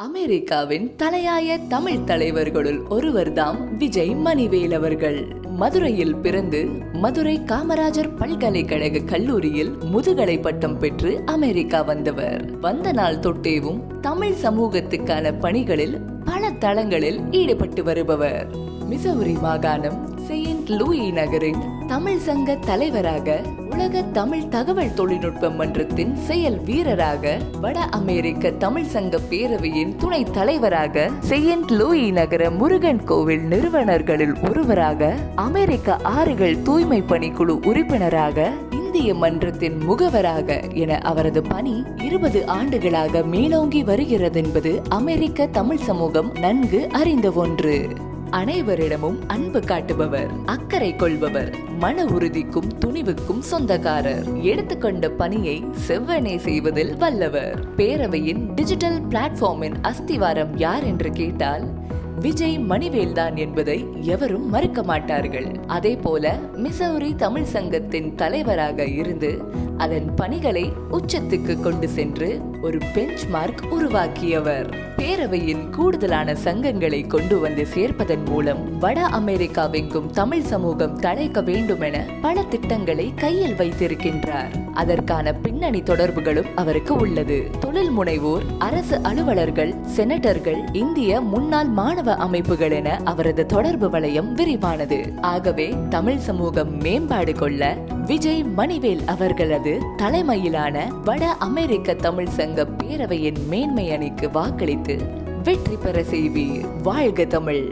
அமெரிக்காவின் தலையாய தமிழ் தலைவர்களுள் ஒருவர்தாம் விஜய் மணிவேல் அவர்கள். மதுரையில் பிறந்து மதுரை காமராஜர் பல்கலைக்கழக கல்லூரியில் முதுகலை பட்டம் பெற்று அமெரிக்கா வந்தவர். வந்த நாள் தொட்டேவும் தமிழ் சமூகத்துக்கான பணிகளில் பல தளங்களில் ஈடுபட்டு வருபவர். மிசௌரி மாகாணம் செயின்ட் லூயி நகரின் தமிழ் சங்க தலைவராக, உலக தமிழ் தகவல் தொழில்நுட்ப மன்றத்தின் செயல் வீரராக, வட அமெரிக்க தமிழ் சங்க பேரவையின் துணை தலைவராக, செயின்ட் லூயி நகர முருகன் கோவில் நிறுவனர்களில் ஒருவராக, அமெரிக்க ஆறுகள் தூய்மை பணிக்குழு உறுப்பினராக, இந்திய மன்றத்தின் முகவராக என அவரது பணி 20 ஆண்டுகளாக மேலோங்கி வருகிறது என்பது அமெரிக்க தமிழ் சமூகம் நன்கு அறிந்த ஒன்று. அனைவரிடமும் அன்பு காட்டுபவர், அக்கறை கொள்பவர், மன உறுதிக்கும் துணிவுக்கும் சொந்தக்காரர். எடுத்துக்கொண்ட பணியை செவ்வனே செய்வதில் வல்லவர். பேரவையின் டிஜிட்டல் பிளாட்ஃபார்மின் அஸ்திவாரம் யார் என்று கேட்டால் விஜய் மணிவேல் தான் என்பதை எவரும் மறுக்க மாட்டார்கள். அதே போல மிசௌரி தமிழ் சங்கத்தின் தலைவராக இருந்து அதன் பணிகளை உச்சத்துக்கு கொண்டு சென்று ஒரு பெஞ்ச் மார்க் உருவாக்கியவர். பேரவையின் கூடுதலான சங்கங்களை கொண்டு வந்து சேர்ப்பதன் மூலம் வட அமெரிக்காவெங்கும் தமிழ் சமூகம் தழைக்க வேண்டும் என பல திட்டங்களை கையில் வைத்திருக்கின்றார். அதற்கான பின்னணி தொடர்புகளும் அவருக்கு உள்ளது. தொழில் முனைவோர், அரசு அலுவலர்கள், செனட்டர்கள், இந்திய முன்னாள் மாணவ அமைப்புகள் என அவரது தொடர்பு வளையம் விரிவானது. ஆகவே தமிழ் சமூகம் மேம்பாடு கொள்ள விஜய் மணிவேல் அவர்களது தலைமையிலான வட அமெரிக்க தமிழ் சங்க பேரவையின் மேன்மை அணிக்கு வாக்களித்து வெற்றி பெற செய்வீர். வாழ்க தமிழ்!